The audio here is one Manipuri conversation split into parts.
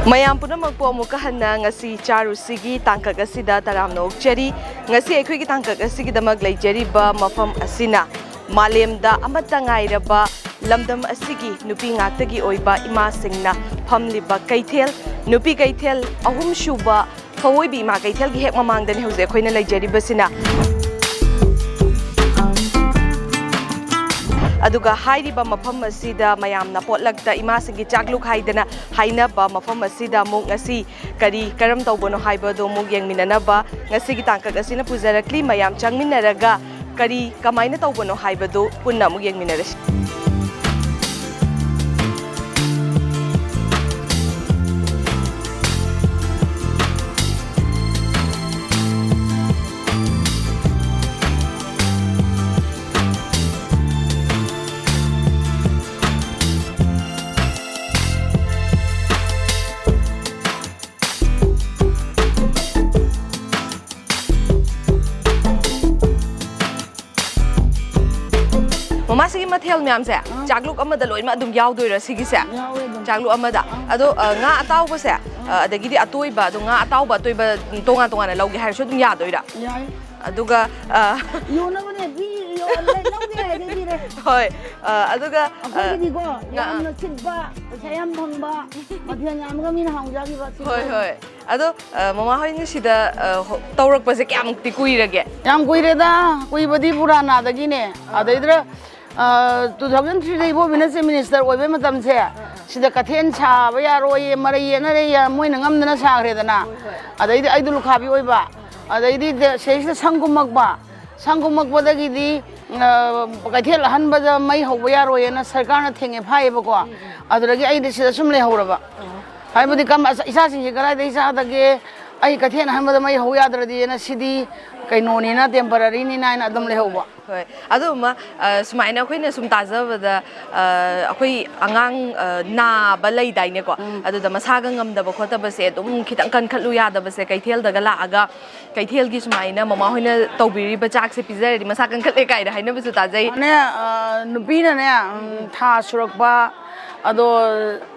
ꯃꯌꯥꯝ ꯄꯨꯝꯅꯃꯛꯄꯨ ꯑꯃꯨꯛꯀ ꯍꯟꯅ ꯉꯁꯤ ꯆꯥꯔꯨꯁꯤꯒꯤ ꯇꯥꯡꯀꯛ ꯑꯁꯤꯗ ꯇꯔꯥꯝꯅ ꯑꯣꯛꯆꯔꯤ ꯉꯁꯤ ꯑꯩꯈꯣꯏꯒꯤ ꯇꯥꯡꯀꯛ ꯑꯁꯤꯒꯤꯗꯃꯛ ꯂꯩꯖꯔꯤꯕ ꯃꯐꯝ ꯑꯁꯤꯅ ꯃꯥꯂꯦꯝꯗ ꯑꯃꯠꯇ ꯉꯥꯏꯔꯕ ꯂꯝꯗꯝ ꯑꯁꯤꯒꯤ ꯅꯨꯄꯤ ꯉꯥꯛꯇꯒꯤ ꯑꯣꯏꯕ ꯏꯃꯥꯁꯤꯡꯅ ꯐꯝꯂꯤꯕ ꯀꯩꯊꯦꯜ ꯅꯨꯄꯤ ꯀꯩꯊꯦꯜ ꯑꯍꯨꯝꯁꯨꯕ ꯐꯋꯣꯏꯕꯤ ꯏꯃꯥ ꯀꯩꯊꯦꯜꯒꯤ ꯍꯦꯛ ꯃꯃꯥꯡꯗꯅꯤ ꯍꯧꯖꯤꯛ ꯑꯩꯈꯣꯏꯅ ꯂꯩꯖꯔꯤꯕꯁꯤꯅ ꯑꯗꯨꯒ ꯍꯥꯏꯔꯤꯕ ꯃꯐꯝ ꯑꯁꯤꯗ ꯃꯌꯥꯝꯅ ꯄꯣꯠꯂꯛꯇ ꯏꯃꯥꯁꯤꯡꯒꯤ ꯆꯥꯛꯂꯨꯛ ꯍꯥꯏꯗꯅ ꯍꯥꯏꯅꯕ ꯃꯐꯝ ꯑꯁꯤꯗ ꯑꯃꯨꯛ ꯉꯁꯤ ꯀꯔꯝ ꯇꯧꯕꯅꯣ ꯍꯥꯏꯕꯗꯣ ꯑꯃꯨꯛ ꯌꯦꯡꯃꯤꯟꯅꯅꯕ ꯉꯁꯤꯒꯤ ꯇꯥꯡꯀꯛ ꯑꯁꯤꯅ ꯄꯨꯖꯔꯛꯂꯤ ꯃꯌꯥꯝ ꯆꯪꯃꯤꯟꯅꯔꯒ ꯀꯃꯥꯏꯅ ꯇꯧꯕꯅꯣ ꯍꯥꯏꯕꯗꯨ ꯄꯨꯟꯅ ꯑꯃꯨꯛ ꯌꯦꯡꯃꯤꯟꯅꯔꯁꯤ ꯃꯃꯥꯁꯤꯒꯤ ꯃꯊꯦꯜ ꯃꯌꯥꯝꯁꯦ ꯆꯥꯛꯂꯨꯛ ꯑꯃꯗ ꯂꯣꯏꯅꯃꯛ ꯑꯗꯨꯝ ꯌꯥꯎꯗꯣꯏꯔꯥ ꯁꯤꯒꯤꯁꯦ ꯆꯥꯛꯂꯨꯛ ꯑꯃꯗ ꯑꯗꯣ ꯉꯥ ꯑꯇꯥꯎꯕꯁꯦ ꯑꯗꯒꯤꯗꯤ ꯑꯇꯣꯏꯕ ꯑꯗꯣ ꯉꯥ ꯑꯇꯥꯎꯕ ꯑꯇꯣꯏꯕ ꯇꯣꯉꯥꯟ ꯇꯣꯉꯥꯟꯅ ꯂꯧꯒꯦ ꯍꯥꯏꯔꯁꯨ ꯑꯗꯨꯝ ꯌꯥꯗꯣꯏꯔꯥ ꯌꯥꯏ ꯑꯗꯨꯒ ꯌꯣꯟꯅꯕꯅꯦ ꯂꯧꯒꯦ ꯍꯥꯏꯔꯗꯤ ꯄꯤꯔꯦ ꯍꯣꯏ ꯑꯗꯨꯒ ꯑꯩꯈꯣꯏꯒꯤꯗꯤꯀꯣ ꯌꯥꯝꯅ ꯁꯤꯠꯄ ꯄꯩꯁꯥ ꯌꯥꯝ ꯐꯪꯕ ꯃꯊꯦꯜ ꯌꯥꯝꯃꯒ ꯃꯤꯅ ꯍꯥꯎꯖꯈꯤꯕ ꯍꯣꯏ ꯍꯣꯏ ꯑꯗꯣ ꯃꯃꯥ ꯍꯣꯏꯅ ꯁꯤꯗ ꯇꯧꯔꯛꯄꯁꯦ ꯀꯌꯥꯃꯨꯛꯇꯤ ꯀꯨꯏꯔꯒꯦ ꯌꯥꯝ ꯀꯨꯏꯔꯦꯗ ꯀꯨꯏꯕꯗꯤ ꯄꯨꯔꯥꯅꯥꯗꯒꯤꯅꯦ ꯑꯗꯩꯗ 2003ꯗ ꯏꯕꯣꯕꯤꯅ ꯆꯤꯐ ꯃꯤꯅꯤꯁꯇꯔ ꯑꯣꯏꯕ ꯃꯇꯝꯁꯦ ꯁꯤꯗ ꯀꯩꯊꯦꯜ ꯁꯥꯕ ꯌꯥꯔꯣꯏ ꯃꯔꯩ ꯌꯦꯠꯅꯔꯦ ꯃꯣꯏꯅ ꯉꯝꯗꯅ ꯁꯥꯈ꯭ꯔꯦꯗꯅ ꯑꯗꯩꯗꯤ ꯑꯩꯗꯨ ꯂꯨꯈꯥꯕꯤ ꯑꯣꯏꯕ ꯑꯗꯩꯗꯤ ꯁꯤꯗꯩꯁꯤꯗ ꯁꯪ ꯀꯨꯝꯃꯛꯄꯗꯒꯤꯗꯤ ꯀꯩꯊꯦꯜ ꯑꯍꯟꯕꯗ ꯃꯩ ꯍꯧꯕ ꯌꯥꯔꯣꯏꯅ ꯁꯔꯀꯥꯔꯅ ꯊꯦꯡꯉꯦ ꯐꯥꯏꯌꯦꯕꯀꯣ ꯑꯗꯨꯗꯒꯤ ꯑꯩꯗꯤ ꯁꯤꯗ ꯁꯨꯝ ꯂꯩꯍꯧꯔꯕ ꯍꯥꯏꯕꯗꯤ ꯏꯆꯥꯁꯤꯡꯁꯦ ꯀꯗꯥꯏꯗꯒꯤ ꯆꯥꯗꯒꯦ ꯑꯩ ꯀꯩꯊꯦꯜ ꯑꯍꯟꯕꯗ ꯃꯩ ꯍꯧ ꯌꯥꯗ꯭ꯔꯗꯤꯅ ꯁꯤꯗꯤ ꯀꯩꯅꯣꯅꯤꯅ ꯇꯦꯝꯄꯔꯔꯤꯅꯤꯅ ꯍꯥꯏꯅ ꯑꯗꯨꯝ ꯂꯩꯍꯧꯕ ꯍꯣꯏ ꯑꯗꯨꯃ ꯁꯨꯃꯥꯏꯅ ꯑꯩꯈꯣꯏꯅ ꯁꯨꯝ ꯇꯥꯖꯕꯗ ꯑꯩꯈꯣꯏ ꯑꯉꯥꯡ ꯅꯥꯕ ꯂꯩꯗꯥꯏꯅꯦꯀꯣ ꯑꯗꯨꯗ ꯃꯁꯥꯒ ꯉꯝꯗꯕ ꯈꯣꯠꯇꯕꯁꯦ ꯑꯗꯨꯝ ꯈꯤꯇꯪ ꯀꯟꯈꯠꯂꯨ ꯌꯥꯗꯕꯁꯦ ꯀꯩꯊꯦꯜꯗꯒ ꯂꯥꯛꯑꯒ ꯀꯩꯊꯦꯜꯒꯤ ꯁꯨꯃꯥꯏꯅ ꯃꯃꯥ ꯍꯣꯏꯅ ꯇꯧꯕꯤꯔꯤꯕ ꯆꯥꯛꯁꯦ ꯄꯤꯖꯔꯗꯤ ꯃꯁꯥ ꯀꯟꯈꯠꯂꯦ ꯀꯥꯏꯅ ꯍꯥꯏꯅꯕꯁꯨ ꯇꯥꯖꯩ ꯅꯨꯄꯤꯅꯅꯦ ꯊꯥ ꯁꯨꯔꯛꯄ ꯑꯗꯣ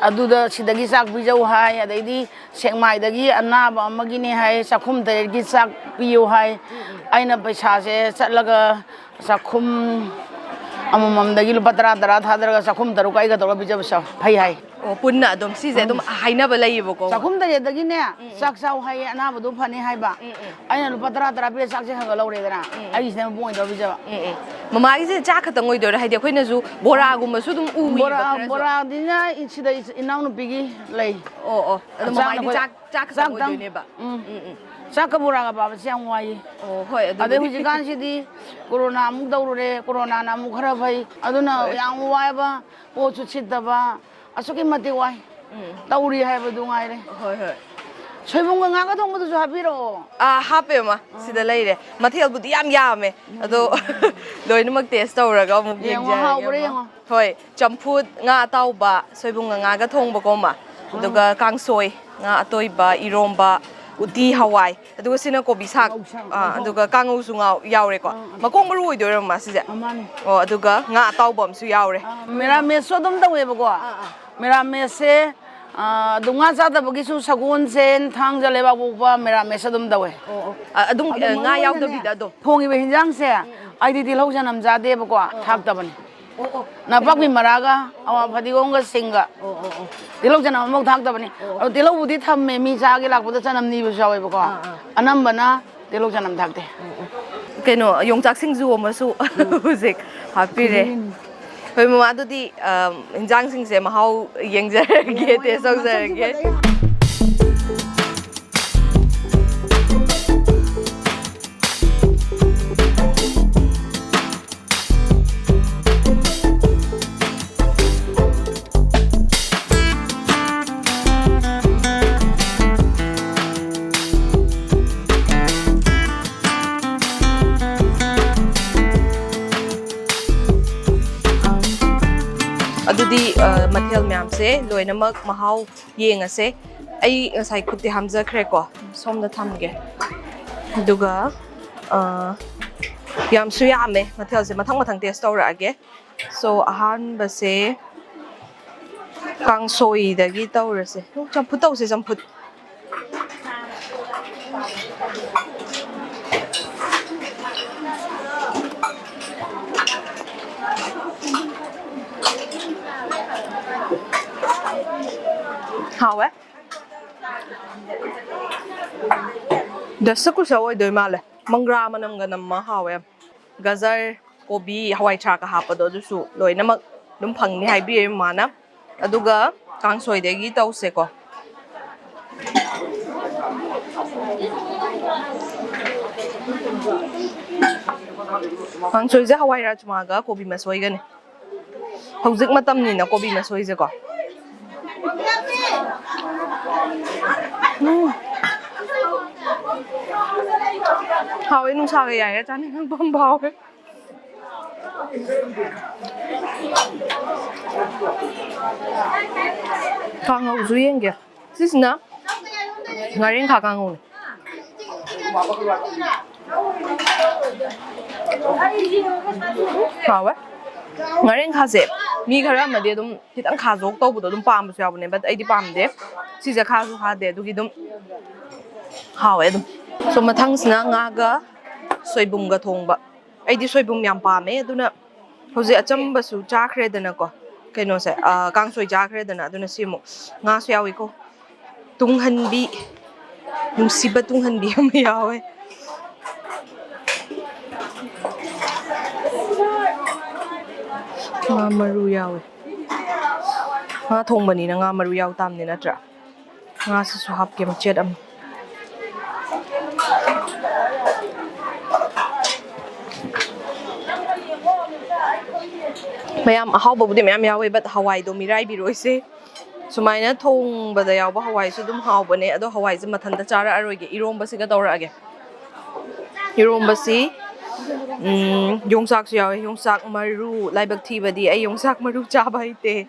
ꯑꯗꯨꯗ ꯁꯤꯗꯒꯤ ꯆꯥꯛ ꯄꯤꯖꯧ ꯍꯥꯏ ꯑꯗꯩꯗꯤ ꯁꯦꯛꯃꯥꯏꯗꯒꯤ ꯑꯅꯥꯕ ꯑꯃꯒꯤꯅꯦ ꯍꯥꯏ ꯆꯥꯛꯈꯨꯝ ꯇꯔꯦꯠꯀꯤ ꯆꯥꯛ ꯄꯤꯌꯨ ꯍꯥꯏ ꯑꯩꯅ ꯄꯩꯁꯥꯁꯦ ꯆꯠꯂꯒ ꯆꯥꯛꯈꯨꯝ ꯑꯃꯃꯝꯗꯒꯤ ꯂꯨꯄꯥ 10 ꯊꯥꯗꯔꯒ ꯆꯥꯛꯈꯨꯝ 6 ꯑꯩꯒ ꯇꯧꯔꯒ ꯄꯤꯖꯕ ꯐꯩ ꯍꯥꯏ ꯑꯣ ꯄꯨꯟꯅ ꯑꯗꯨꯝ ꯁꯤꯁꯦ ꯑꯗꯨꯝ ꯍꯥꯏꯅꯕ ꯂꯩꯌꯦꯕꯀꯣ ꯆꯥꯛꯈꯨꯝ ꯇꯔꯦꯠꯇꯒꯤꯅꯦ ꯆꯥꯛ ꯆꯥꯎ ꯍꯥꯏꯌꯦ ꯑꯅꯥꯕꯗꯣ ꯐꯅꯤ ꯍꯥꯏꯕ ꯑꯩꯅ ꯂꯨꯄꯥ 10 ꯄꯤꯔ ꯆꯥꯛꯁꯦ ꯈꯔ ꯂꯧꯔꯦꯗꯅ ꯑꯩꯒꯤꯁꯤꯅ ꯃꯄꯨꯡ ꯑꯣꯏꯅ ꯇꯧꯔ ꯄꯤꯖꯕ ꯃꯃꯥꯒꯤꯁꯦ ꯆꯥꯛ ꯈꯛꯇꯪ ꯑꯣꯏꯗꯣꯏꯔꯥ ꯍꯥꯏꯗꯤ ꯑꯩꯈꯣꯏꯅꯁꯨ ꯕꯣꯔꯥꯒꯨꯝꯕꯁꯨ ꯑꯗꯨꯝ ꯎꯏꯌꯦꯕ ꯕꯣꯔꯥꯗꯤꯅ ꯁꯤꯗ ꯏꯅꯥꯎꯅꯨꯄꯤꯒꯤ ꯂꯩ ꯑꯣ ꯑꯗꯣ ꯃꯃꯥꯒꯤꯗꯤ ꯆꯥꯛ ꯈꯛꯇꯪ ꯑꯣꯏꯗꯣꯏꯅꯦꯕ ꯆꯥꯛꯀ ꯕꯣꯔꯥꯒ ꯄꯥꯕꯁꯦ ꯌꯥꯝ ꯋꯥꯏꯌꯦ ꯍꯣꯏ ꯑꯗꯩ ꯍꯧꯖꯤꯛꯀꯥꯟꯁꯤꯗꯤ ꯀꯣꯔꯣꯅꯥ ꯑꯃꯨꯛ ꯇꯧꯔꯨꯔꯦ ꯀꯣꯔꯣꯅꯥꯅ ꯑꯃꯨꯛ ꯈꯔ ꯐꯩ ꯑꯗꯨꯅ ꯌꯥꯝ ꯋꯥꯏꯕ ꯄꯣꯠꯁꯨ ꯁꯤꯠꯇꯕ ꯑꯁꯨꯛꯀꯤ ꯃꯇꯤꯛ ꯋꯥꯏ ꯇꯧꯔꯤ ꯍꯥꯏꯕꯗꯨ ꯉꯥꯏꯔꯦ ꯍꯣꯏ ꯁꯣꯏꯕꯨꯝꯒ ꯉꯥꯒ ꯊꯣꯡꯕꯗꯨꯁꯨ ꯍꯥꯞꯄꯤꯔꯛꯑꯣ ꯍꯥꯞꯄꯦ ꯑꯃ ꯁꯤꯗ ꯂꯩꯔꯦ ꯃꯊꯦꯜꯕꯨꯗꯤ ꯌꯥꯝ ꯌꯥꯝꯃꯦ ꯑꯗꯣ ꯂꯣꯏꯅꯃꯛ ꯇꯦꯁ ꯇꯧꯔꯒ ꯑꯃꯨꯛ ꯌꯦꯡꯖꯔꯒꯦ ꯍꯣꯏ ꯆꯝꯐꯨꯠ ꯉꯥ ꯑꯇꯥꯎꯕ ꯁꯣꯏꯕꯨꯝꯒ ꯉꯥꯒ ꯊꯣꯡꯕꯀꯣ ꯑꯃ ꯑꯗꯨꯒ ꯀꯥꯡꯁꯣꯏ ꯉꯥ ꯑꯇꯣꯏꯕ ꯏꯔꯣꯝꯕ ꯎꯇꯤ ꯍꯋꯥꯏ ꯑꯗꯨꯒ ꯁꯤꯅ ꯀꯣꯕꯤ ꯁꯥꯛ ꯑꯗꯨꯒ ꯀꯥꯡꯉꯧꯁꯨ ꯌꯥꯎꯔꯦꯀꯣ ꯃꯀꯣꯛ ꯃꯔꯨ ꯑꯣꯏꯗꯣꯏꯔꯣ ꯃꯥꯁꯤꯁꯦ ꯑꯣ ꯑꯗꯨꯒ ꯉꯥ ꯑꯇꯥꯎꯕ ꯑꯃꯁꯨ ꯌꯥꯎꯔꯦ ꯃꯦꯔꯥꯃꯦꯁꯁꯨ ꯑꯗꯨꯝ ꯇꯧꯋꯦꯕꯀꯣ ꯃꯦꯔꯥꯃꯦꯁꯁꯦ ꯑꯗꯨꯝ ꯉꯥ ꯆꯥꯗꯕꯒꯤꯁꯨ ꯁꯒꯣꯜꯁꯦꯟ ꯊꯥꯡꯖ ꯂꯩꯕꯥꯛꯄꯣꯛꯄ ꯃꯦꯔꯥꯃꯦꯁ ꯑꯗꯨꯝ ꯇꯧꯋꯦ ꯑꯗꯨꯝ ꯉꯥ ꯌꯥꯎꯗꯕꯤꯗ ꯑꯗꯨꯝ ꯊꯣꯡꯉꯤꯕ ꯍꯤꯟꯖꯥꯡꯁꯦ ꯑꯩꯗꯤ ꯇꯤꯜꯍꯧ ꯆꯅꯝ ꯆꯥꯗꯦꯕꯀꯣ ꯊꯥꯛꯇꯕꯅꯤ ꯅꯄꯥꯛꯄꯤ ꯃꯔꯥꯒ ꯑꯋꯥ ꯐꯗꯤꯒꯣꯝꯒ ꯁꯤꯡꯒ ꯇꯤꯜꯍꯧ ꯆꯅꯝ ꯑꯃꯐꯥꯎ ꯊꯥꯛꯇꯕꯅꯤ ꯑꯗꯣ ꯇꯤꯜꯍꯧꯕꯨꯗꯤ ꯊꯝꯃꯦ ꯃꯤ ꯆꯥꯒꯦ ꯂꯥꯛꯄꯗ ꯆꯅꯝ ꯅꯤꯕꯁꯨ ꯌꯥꯎꯋꯦꯕꯀോ ꯑꯅꯝꯕꯅ ꯇꯤꯜꯍꯧ ꯆꯅꯝ ꯊꯥꯛꯇꯦ ꯀꯩꯅꯣ ꯌꯣꯡꯆꯥꯛ ꯁꯤꯡꯖꯨ ꯑꯃꯁꯨ ꯍꯧꯖꯤꯛ ꯍꯥꯞꯄꯤꯔꯦ ꯍꯣꯏ ꯃꯃꯥ ꯑꯗꯨꯗꯤ ꯏꯟꯖꯥꯡꯁꯤꯡꯁꯦ ꯃꯍꯥꯎ ꯌꯦꯡꯖꯔꯒꯦ ꯇꯦꯁ ꯇꯧꯖꯔꯒꯦ ꯑꯗꯨꯗꯤ ꯃꯊꯦꯜ ꯃꯌꯥꯝꯁꯦ ꯂꯣꯏꯅꯃꯛ ꯃꯍꯥꯎ ꯌꯦꯡꯉꯁꯦ ꯑꯩ ꯉꯁꯥꯏ ꯈꯨꯠꯇꯤ ꯍꯥꯝꯖꯈ꯭ꯔꯦꯀꯣ ꯁꯣꯝꯗ ꯊꯝꯒꯦ ꯑꯗꯨꯒ ꯌꯥꯝꯁꯨ ꯌꯥꯝꯃꯦ ꯃꯊꯦꯜꯁꯦ ꯃꯊꯪ ꯇꯦꯁ ꯇꯧꯔꯛꯑꯒꯦ ꯁꯣ ꯑꯍꯥꯟꯕꯁꯦ ꯀꯥꯡꯁꯣꯏꯗꯒꯤ ꯇꯧꯔꯁꯦ ꯆꯝꯐꯨꯠ ꯇꯧꯁꯦ ꯆꯝꯐꯨꯠ 하왜? Dasa ko siya oy doy male. Mangra manam ganam ma hawe. Gazar, kobi, hawai chaka hapado dusu. Loy na mag dum phangni haibi mana. Aduga kangsoy degi tause ko. Kangsoy ja hawai rajmaga kobi masoy gani. Hauzik matam ni na kobi masoy je ko. Hawe nung sa kaya ya chan nang pambaw. Kangaw suyen kya. Sis na. Ngaring kakangaw. Hawe. Ngaring khase. Mi khara ma de dum hitang khazok tawbudo dum pam su yabune but ai di pam de. Sija khazu ha de du gi dum. Hawe dum. So mathang sina nga ga soibum ga thongba. Ai di soibum yam pame aduna hoje achamba su chakhre dana ko. Kaino se kangsoi chakhre dana aduna simu nga su yawi ko. Tunghanbi nungsiba tunghanbi am yawe. Nga maru yawe. Nga thongba ni na nga maru yaw tam ni na tra. Nga su hap ke machet am. Mayam ahawba budi mayam yawe but hawai do mirai biroise sumaina thong bada yawba hawai su dum hawbane ado hawai je mathanda chara aroige iromba siga tawrage iromba si yongsak su yawe yongsak maru laibak thibadi ai yongsak maru chaba ite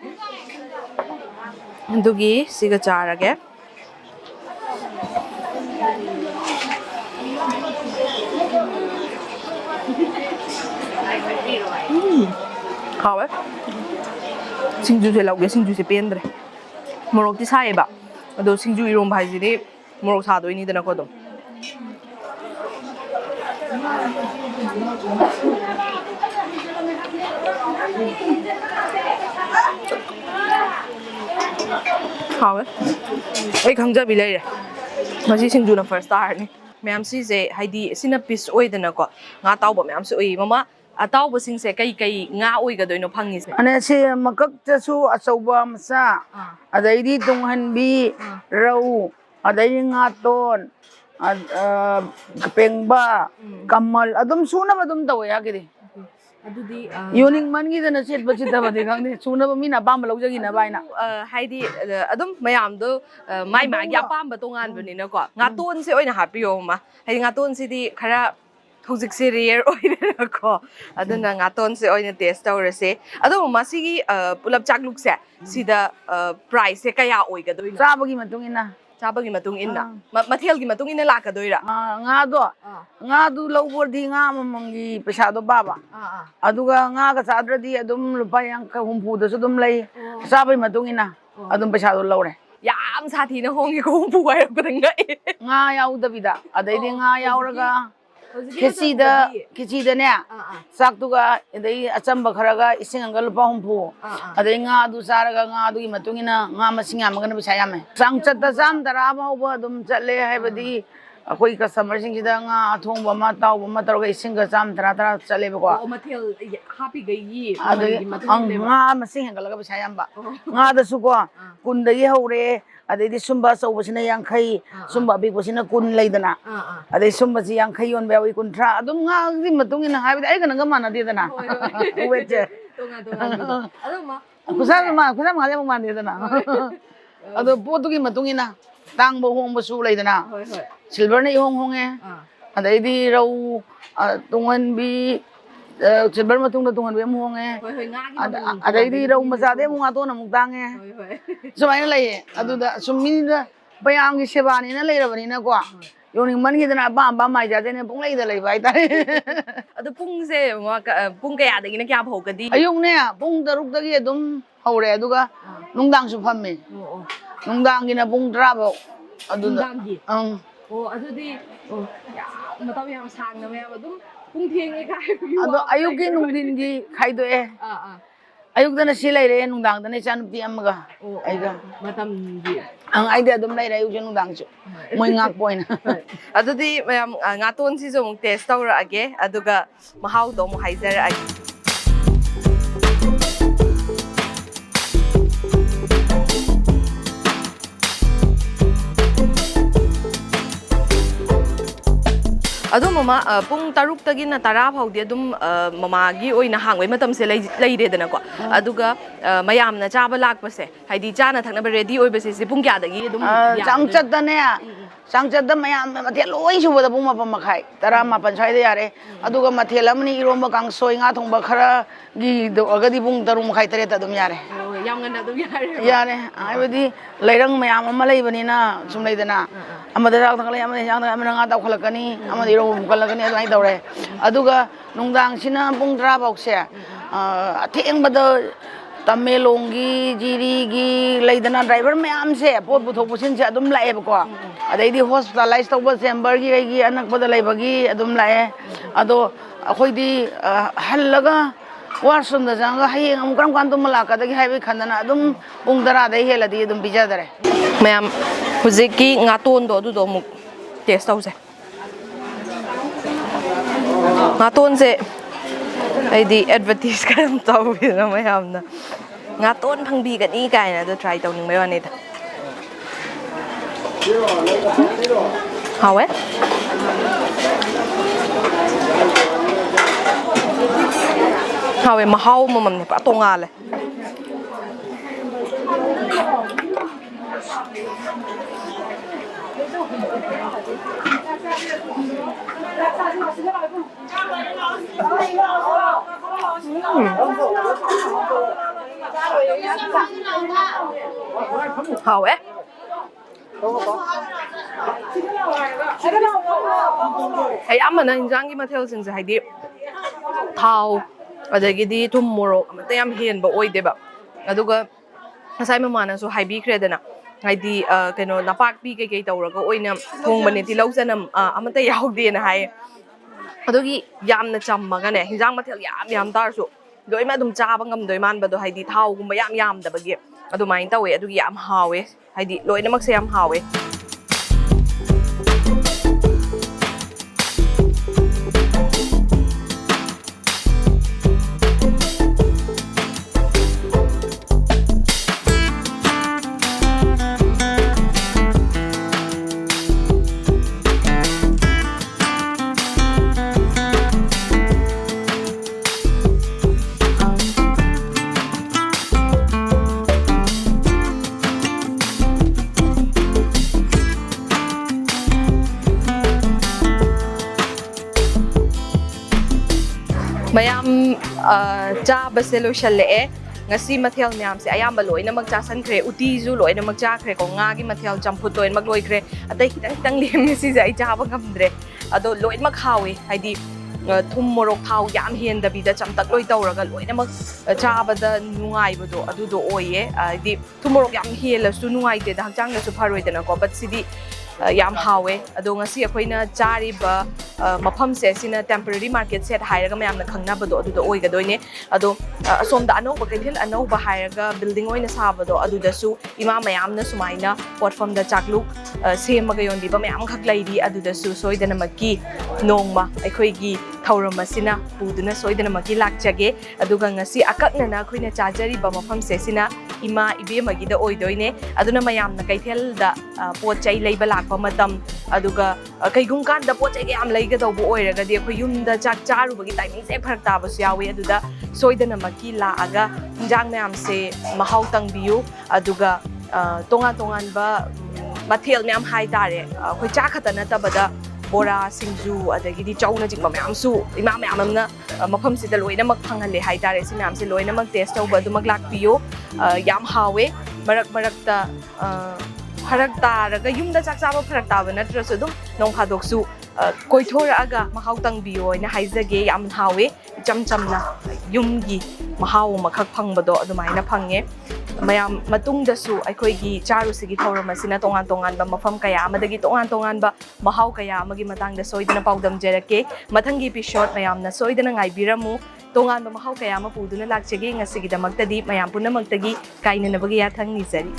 dugi siga charage hawe singju se lauge singju se pendre morok ti sae ba ado singju irom bhai ji ni morok sa doi ni dana ko dom hawe ai khangja bi lai re masi singju na first star ni ma'am सिजे हाइदी सिना पीस ओइदना को nga tawba मैम से ओइ mama atawba singse kai kai nga oigadoino phangise ane se makak chasu achauba masa adaidi tunghanbi rau adaidi nga ton pengba kamal adum suna badum tawe ya gidi adudi yoning man gi dana set bachi da bade gang ne suna ba mina bam lo jagi na baina haidi adum mayam do mai ma ya pam ba tongan bani na ko nga ton se oina hapiyo ma hai nga ton si di khara hojik se rare oina ko aduna nga ton se oina test tawrase ado masigi pulap chakluk se sida price se kaya oiga do sabagi matung ina sabagi matung inna mathel gi matung ina laka doira nga do lawbordi nga mamangi pesa do baba aduga nga ka sadradi adum lupa yang ka humpu da su dum lay sabai matung ina adum pesa do lawre yam sathi na hongi ko humpu ai ko danga nga yaw da bida adaidi nga yawraga kichida ne saktuga idai achamba kharaga ising angal pa humpu adai nga du saraga nga du gi matungina nga masinga magana bisa yame sang chatta sam dara ba ba dum chatle haibadi akoi customer sing jida nga thong ba ma taw ba ma targa ising ga sam dara dara chale ba ko mathel happy ga yi adai nga masing angal ga bisa yamba nga da su ko kun da yi hore adai sumba so basina yang khai sumba bi basina kun leidana adai sumba si yang khai on bawi kun tra adum nga gi matung ina habi ai kana ga mana de dana uweche tonga aduma kusama ga ma de dana ado potu gi matung ina tang bo hong basu leidana silver ne hong hong e adai di rau tungan bi silver matung da tungan be hong e adai di rau maza de nga to na muk tang e sumai lai adu da summi da bayang gi sebani na lai rabani na ko Yoning money than a bam my dad and pung later like by that. Ado pung se pung kaya da gina kya bhog di. Ayung ne pung the ruk the dum hore duga nung dang su pham me. Nung dang in a pung travel. Nung dang gi. Oh ado di ya mataw yam sang na me adum pung theng e kai. Ado ayuk gi nung din gi khai do e. Ayuk dana silai re nung dang dana chan pi am ga. Aiga matam gi. Ang idea dum lai re ayuk nung dang chu. Moi ngak point. Ado di mayam ngaton si so mong test tawra age aduga mahaw do mo haizer age. Ado mama pung taruk tagi na tara phau di adum mama gi oi na hangwai matam se lei re dana ko aduga mayam na chaba lakpa se haidi chana thakna ba ready oi ba se pung kya dagi adum chang chat da ne chang chat da mayam mathel loi su da pung mapam makhai tara ma pan sai da yare aduga mathel amni iromba kang soi nga thong ba khara gi do agadi pung taru makhai tare ta dum yare yam ngana dum yare ai badi leirang mayam ama lei bani na sum lei dana amada rak thang lei amada yang da amana nga taw khalakani amada iro kalakani adai tawre aduga nungdang sina pung tra bok se atheng bada tamelongi jiri gi leidana driver mayam se pot buthok pusin se adum lae ko adai di hospitalize tawba chamber gi anak bada leibagi adum lae ado akhoi di hallaga washroom da janga hayeng am kram kan tum la ka da gi haibe khandana adum pung dara dai hela di adum bija dare mayam huziki ngaton do du do mu test tawse ngaton se ai di advertise kan taw na mayam na ngaton phangbi kan i kai na do try taw ning mai wa ni da hawe hawe mahau mamam ne pa tonga le hawe ay amana injang gi mathel sing se haidi thau adagi di thum morok amata yam hen ba oi deba aduga asai mamana so haibi kredana haidi keno napak pi ke ke tawraga oina thongbane ti laujanam amata yaugde na hai adugi yamna chammaga ne hinjang mathel yam tarsu doi ma dum chaba ngam doi man ba do haidi thau gumba yam dabagi adu main tawe adugi yam hawe haidi loina mak se yam hawe mayam chaba se lo shalle ngasi mathel myam se ayam baloi na magcha san khre uti zu loi na magcha khre ko nga gi mathel champut loi mag loi khre atai kitang lem si jai chaba ngamdre ado loi mag hawe haidi thum morok thau yam hen da bi da chamtak loi tawraga loi na mag chaba da nungai bodo adu do oye di thum morok yam hela su nungai de da hangchang da su pharoi da na ko but sidi yam hawe ado ngasi akoina chari ba mafam se sina temporary market set hairaga mayam na khangna bado adu do oiga doine ado asom da ano ba Keithel ano ba hairaga building oina sabado adu da su ima mayam na sumaina platform da chakluk semaga yon bi ba mayam khak laidi adu da su soidana maki nongma akhoi gi thauram sina puduna soidana maki lakjage aduga ngasi akakna na akoina chajari ba mafam se sina ima ibe magi da oidoine aduna mayam na Keithel da pot chai leiba lakpa matam aduga kaigum kan da pot chai yam leiga do bo oiraga di akhoi yum da chak charu bagi timing se pharak ta basu yawi aduda soidana maki la aga injang mayam se mahau tang biu aduga tongan ba mathel mayam hai tare akhoi cha khata na tabada bora singju adagi di chauna jing mayam su ima mayam amna mafam sida loina mak phanghale hai tare si mayam se loina mak test tawba du mak lak piyo yam hawe marak ta ꯐꯔꯛ ꯇꯥꯔꯒ ꯌꯨꯝꯗ ꯆꯥꯛ ꯆꯥꯕ ꯐꯔꯛ ꯇꯥꯕ ꯅꯠꯇ꯭ꯔꯁꯨ ꯑꯗꯨꯝ ꯅꯣꯡ ꯐꯥꯗꯣꯛꯁꯨ ꯀꯣꯏꯊꯣꯔꯛꯑꯒ ꯃꯍꯥꯎ ꯇꯪꯕꯤꯌꯣ ꯍꯥꯏꯅ ꯍꯥꯏꯖꯒꯦ ꯌꯥꯝ ꯍꯥꯎꯋꯦ ꯏꯆꯝ ꯆꯝꯅ ꯌꯨꯝꯒꯤ ꯃꯍꯥꯎ ꯑꯃꯈꯛ ꯐꯪꯕꯗꯣ ꯑꯗꯨꯃꯥꯏꯅ ꯐꯪꯉꯦ ꯃꯌꯥꯝ ꯃꯇꯨꯡꯗꯁꯨ ꯑꯩꯈꯣꯏꯒꯤ ꯆꯥꯔꯨꯁꯤꯒꯤ ꯊꯧꯔꯝ ꯑꯁꯤꯅ ꯇꯣꯉꯥꯟ ꯇꯣꯉꯥꯟꯕ ꯃꯐꯝ ꯀꯌꯥ ꯑꯃꯗꯒꯤ ꯇꯣꯉꯥꯟ ꯇꯣꯉꯥꯟꯕ ꯃꯍꯥꯎ ꯀꯌా ꯑꯃꯒꯤ ꯃꯇꯥꯡꯗ ꯁꯣꯏꯗꯅ ꯄꯥꯎꯗꯝꯖꯔꯛꯀꯦ ꯃꯊꯪꯒꯤ ꯏꯄꯤꯁꯣꯗ ꯃꯌꯥꯝꯅ ꯁꯣꯏꯗꯅ ꯉꯥꯏꯕꯤꯔꯝꯃꯨ ꯇꯣꯉꯥꯟꯕ ꯃꯍꯥꯎ ꯀꯌꯥ ꯑꯃ ꯄꯨꯗꯨꯅ ꯂꯥꯛꯆꯒꯦ ꯉꯁꯤꯒꯤꯗꯃꯛꯇꯗꯤ ꯃꯌꯥꯝ ꯄꯨꯝꯅꯃꯛꯇꯒꯤ ꯀꯥꯏꯅꯅꯕꯒꯤ ꯌꯥꯊꯪ ꯅꯤꯖꯔꯤ